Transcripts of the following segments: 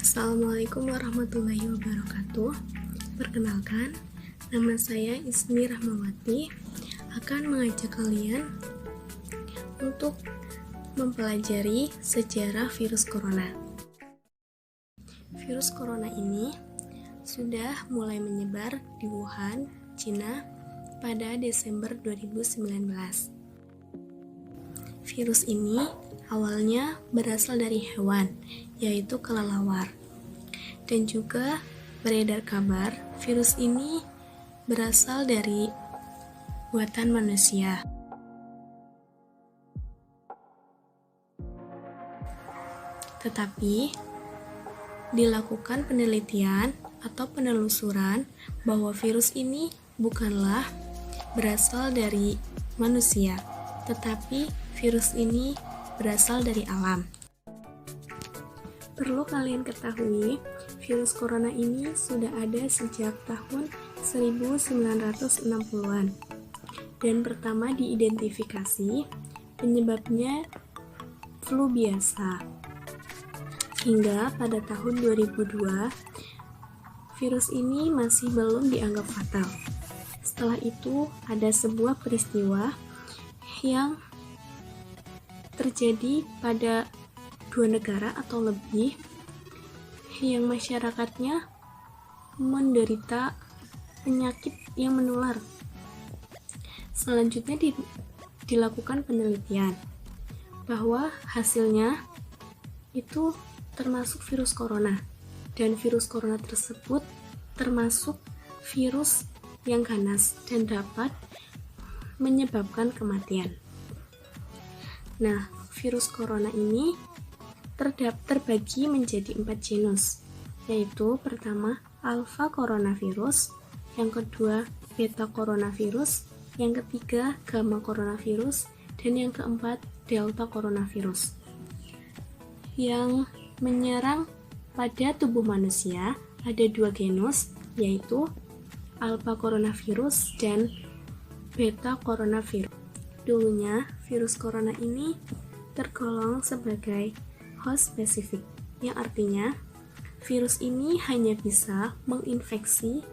Assalamualaikum warahmatullahi wabarakatuh. Perkenalkan, nama saya Ismi Rahmawati akan mengajak kalian untuk mempelajari sejarah virus corona. Virus corona ini sudah mulai menyebar di Wuhan, Cina pada Desember 2019. Virus ini awalnya berasal dari hewan, yaitu kelelawar. Dan juga beredar kabar virus ini berasal dari buatan manusia. Tetapi dilakukan penelitian atau penelusuran bahwa virus ini bukanlah berasal dari manusia, tetapi virus ini berasal dari alam. Perlu kalian ketahui, virus corona ini sudah ada sejak tahun 1960-an dan pertama diidentifikasi penyebabnya flu biasa. Hingga pada tahun 2002, virus ini masih belum dianggap fatal. Setelah itu, ada sebuah peristiwa yang terjadi pada dua negara atau lebih yang masyarakatnya menderita penyakit yang menular. Selanjutnya dilakukan penelitian bahwa hasilnya itu termasuk virus corona, dan virus corona tersebut termasuk virus yang ganas dan dapat menyebabkan kematian. Nah, virus corona ini terbagi menjadi 4 genus, yaitu pertama alpha coronavirus, yang kedua beta coronavirus, yang ketiga gamma coronavirus, dan yang keempat delta coronavirus. Yang menyerang pada tubuh manusia ada 2 genus, yaitu alpha coronavirus dan beta coronavirus. Dulunya, virus corona ini tergolong sebagai host spesifik, yang artinya virus ini hanya bisa menginfeksi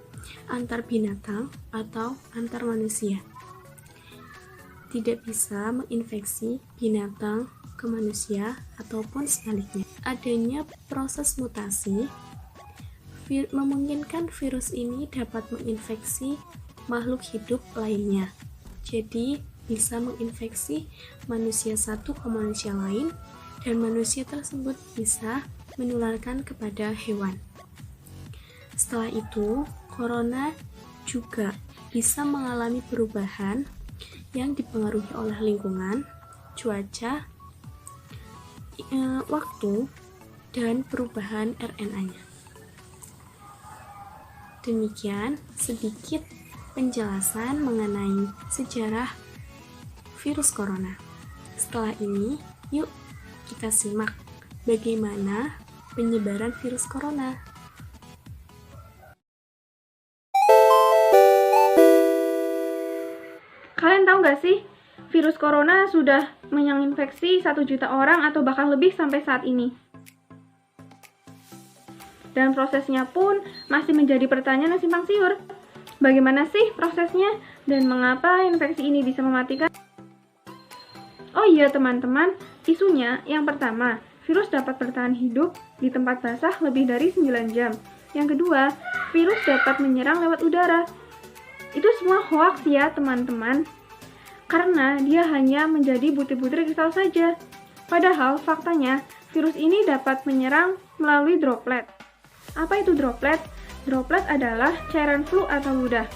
antar binatang atau antar manusia. Tidak bisa menginfeksi binatang ke manusia ataupun sebaliknya. Adanya proses mutasi memungkinkan virus ini dapat menginfeksi makhluk hidup lainnya. Jadi, bisa menginfeksi manusia satu ke manusia lain, dan manusia tersebut bisa menularkan kepada hewan. Setelah itu, corona juga bisa mengalami perubahan yang dipengaruhi oleh lingkungan, cuaca, waktu, dan perubahan RNA-nya. Demikian sedikit penjelasan mengenai sejarah virus corona. Setelah ini, yuk kita simak bagaimana penyebaran virus corona. Kalian tahu nggak sih, virus corona sudah menginfeksi 1 juta orang atau bahkan lebih sampai saat ini. Dan prosesnya pun masih menjadi pertanyaan yang simpang siur. Bagaimana sih prosesnya dan mengapa infeksi ini bisa mematikan? Oh iya teman-teman, isunya yang pertama, virus dapat bertahan hidup di tempat basah lebih dari 9 jam. Yang kedua, virus dapat menyerang lewat udara. Itu semua hoax ya teman-teman, karena dia hanya menjadi butir-butir kristal saja. Padahal faktanya, virus ini dapat menyerang melalui droplet. Apa itu droplet? Droplet adalah cairan flu atau ludah.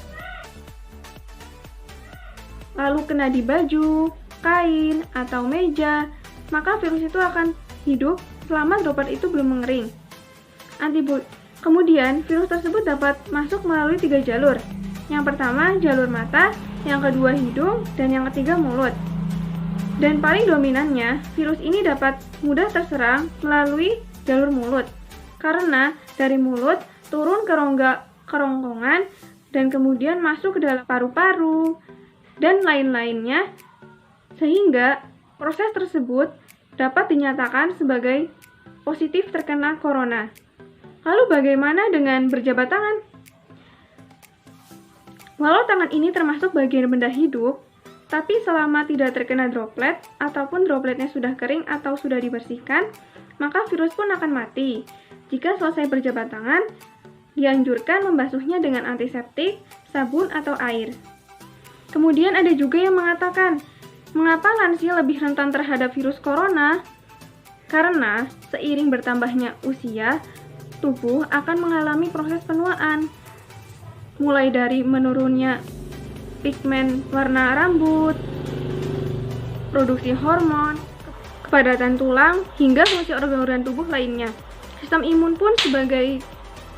Lalu kena di baju, kain, atau meja, maka virus itu akan hidup selama droplet itu belum mengering. Kemudian, virus tersebut dapat masuk melalui 3 jalur. Yang pertama, jalur mata, yang kedua hidung, dan yang ketiga mulut. Dan paling dominannya, virus ini dapat mudah terserang melalui jalur mulut. Karena dari mulut turun ke rongga kerongkongan dan kemudian masuk ke dalam paru-paru dan lain-lainnya, sehingga proses tersebut dapat dinyatakan sebagai positif terkena corona. Lalu bagaimana dengan berjabat tangan? Walau tangan ini termasuk bagian benda hidup, tapi selama tidak terkena droplet ataupun dropletnya sudah kering atau sudah dibersihkan, maka virus pun akan mati. Jika selesai berjabat tangan, dianjurkan membasuhnya dengan antiseptik, sabun, atau air. Kemudian ada juga yang mengatakan, mengapa lansia lebih rentan terhadap virus corona? Karena seiring bertambahnya usia, tubuh akan mengalami proses penuaan. Mulai dari menurunnya pigmen warna rambut, produksi hormon, kepadatan tulang, hingga fungsi organ-organ tubuh lainnya. Sistem imun pun sebagai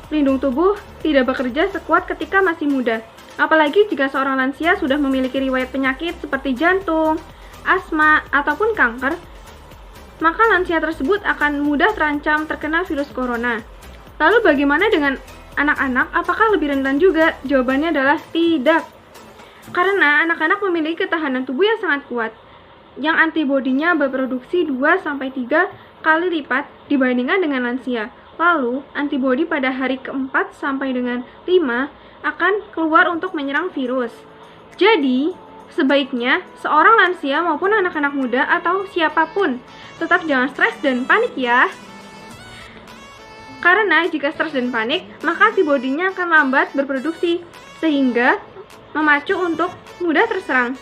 pelindung tubuh tidak bekerja sekuat ketika masih muda. Apalagi jika seorang lansia sudah memiliki riwayat penyakit seperti jantung, asma, ataupun kanker, maka lansia tersebut akan mudah terancam terkena virus corona. Lalu bagaimana dengan anak-anak? Apakah lebih rentan juga? Jawabannya adalah tidak. Karena anak-anak memiliki ketahanan tubuh yang sangat kuat, yang antibodinya berproduksi 2-3 kali lipat dibandingkan dengan lansia. Lalu, antibodi pada hari ke-4 sampai dengan 5 akan keluar untuk menyerang virus. Jadi, sebaiknya seorang lansia maupun anak-anak muda atau siapapun tetap jangan stres dan panik ya. Karena jika stres dan panik, maka antibodinya akan lambat berproduksi, sehingga memacu untuk mudah terserang.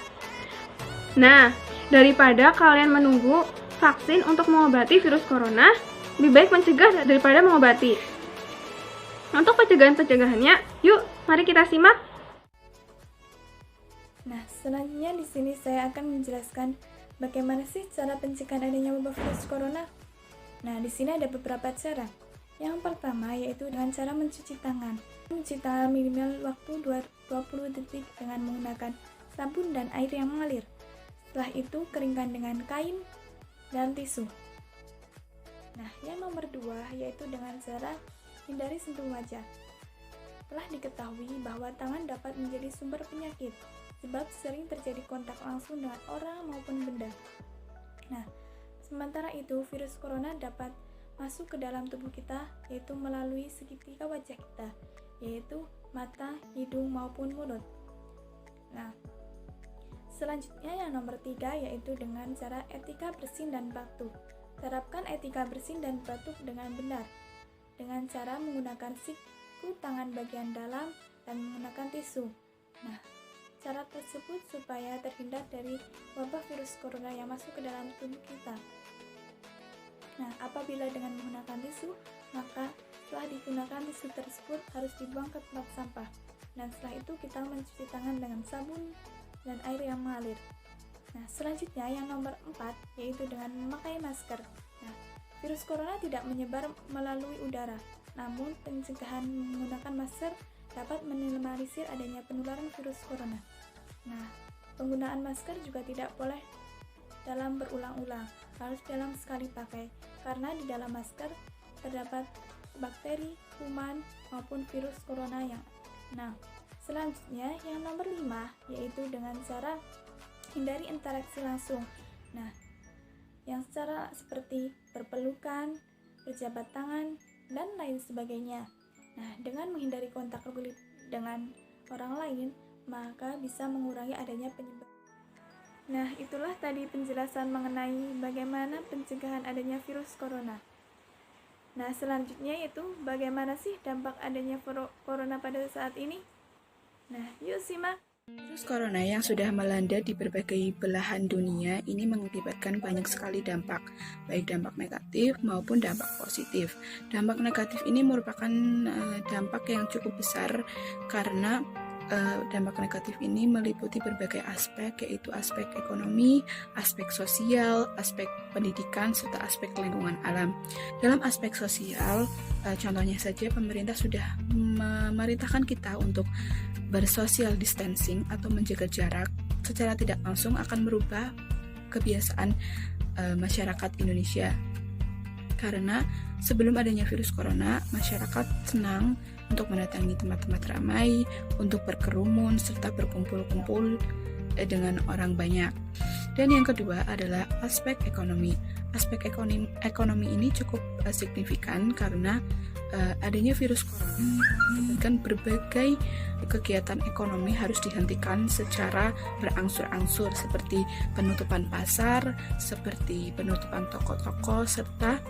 Nah, daripada kalian menunggu vaksin untuk mengobati virus corona, lebih baik mencegah daripada mengobati. Untuk pencegahan-pencegahannya, yuk mari kita simak. Nah, selanjutnya di sini saya akan menjelaskan bagaimana sih cara pencegahan adanya wabah virus corona. Nah, di sini ada beberapa cara. Yang pertama yaitu dengan cara mencuci tangan. Mencuci tangan minimal waktu 20 detik dengan menggunakan sabun dan air yang mengalir. Setelah itu keringkan dengan kain dan tisu. Nah, yang nomor 2 yaitu dengan cara hindari sentuh wajah. Telah diketahui bahwa tangan dapat menjadi sumber penyakit sebab sering terjadi kontak langsung dengan orang maupun benda. Nah, sementara itu virus corona dapat masuk ke dalam tubuh kita yaitu melalui segitiga wajah kita, yaitu mata, hidung maupun mulut. Nah, selanjutnya yang nomor 3 yaitu dengan cara etika bersin dan batuk. Terapkan etika bersin dan batuk dengan benar dengan cara menggunakan siku tangan bagian dalam dan menggunakan tisu. Nah, cara tersebut supaya terhindar dari wabah virus corona yang masuk ke dalam tubuh kita. Nah, apabila dengan menggunakan tisu, maka setelah digunakan tisu tersebut harus dibuang ke tempat sampah. Dan setelah itu kita mencuci tangan dengan sabun dan air yang mengalir. Nah, selanjutnya yang nomor 4 yaitu dengan memakai masker. Nah, virus corona tidak menyebar melalui udara, namun pencegahan menggunakan masker dapat meminimalisir adanya penularan virus corona. Nah, penggunaan masker juga tidak boleh dalam berulang-ulang, harus dalam sekali pakai, karena di dalam masker terdapat bakteri, kuman, maupun virus corona yang. Nah, selanjutnya yang nomor 5 yaitu dengan cara hindari interaksi langsung. Nah, yang secara seperti berpelukan, berjabat tangan, dan lain sebagainya. Nah, dengan menghindari kontak kulit dengan orang lain, maka bisa mengurangi adanya penyebaran. Nah, itulah tadi penjelasan mengenai bagaimana pencegahan adanya virus corona. Nah, selanjutnya yaitu bagaimana sih dampak adanya corona pada saat ini? Nah, yuk simak. Virus corona yang sudah melanda di berbagai belahan dunia ini mengakibatkan banyak sekali dampak, baik dampak negatif maupun dampak positif. Dampak negatif ini merupakan dampak yang cukup besar karena dampak negatif ini meliputi berbagai aspek, yaitu aspek ekonomi, aspek sosial, aspek pendidikan, serta aspek lingkungan alam. Dalam aspek sosial, contohnya saja pemerintah sudah memerintahkan kita untuk bersocial distancing atau menjaga jarak. Secara tidak langsung akan merubah kebiasaan masyarakat Indonesia. Karena sebelum adanya virus corona, masyarakat senang untuk mendatangi tempat-tempat ramai, untuk berkerumun, serta berkumpul-kumpul dengan orang banyak. Dan yang kedua adalah aspek ekonomi. Aspek ekonomi ini cukup signifikan karena adanya virus corona mengakibatkan berbagai kegiatan ekonomi harus dihentikan secara berangsur-angsur, seperti penutupan pasar, seperti penutupan toko-toko, serta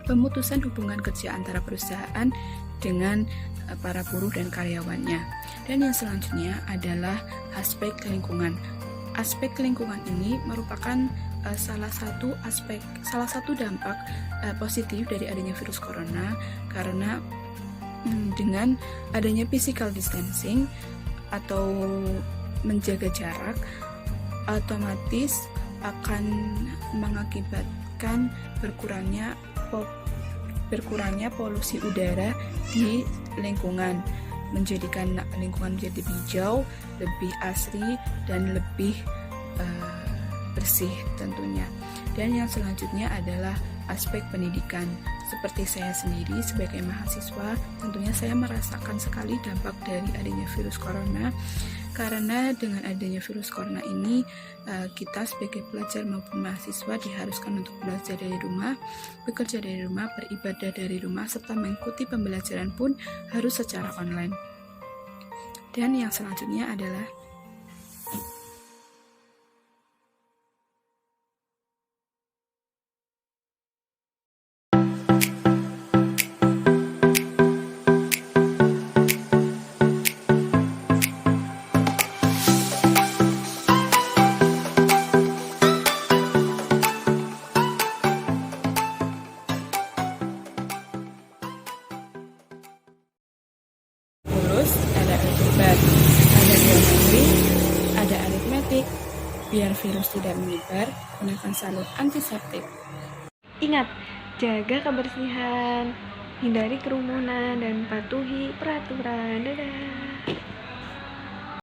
pemutusan hubungan kerja antara perusahaan dengan para buruh dan karyawannya. Dan yang selanjutnya adalah aspek lingkungan. Aspek lingkungan ini merupakan salah satu dampak positif dari adanya virus corona, karena dengan adanya physical distancing atau menjaga jarak otomatis akan mengakibatkan berkurangnya polusi udara di lingkungan, menjadikan lingkungan menjadi hijau, lebih asri dan lebih bersih tentunya. Dan yang selanjutnya adalah aspek pendidikan. Seperti saya sendiri sebagai mahasiswa, tentunya saya merasakan sekali dampak dari adanya virus corona, karena dengan adanya virus corona ini kita sebagai pelajar maupun mahasiswa diharuskan untuk belajar dari rumah, bekerja dari rumah, beribadah dari rumah, serta mengikuti pembelajaran pun harus secara online. Dan yang selanjutnya adalah ada aljabar, ada geometri, ada aritmetik. Biar virus tidak menyebar, gunakan sabun antiseptik. Ingat, jaga kebersihan, hindari kerumunan, dan patuhi peraturan. Dadah!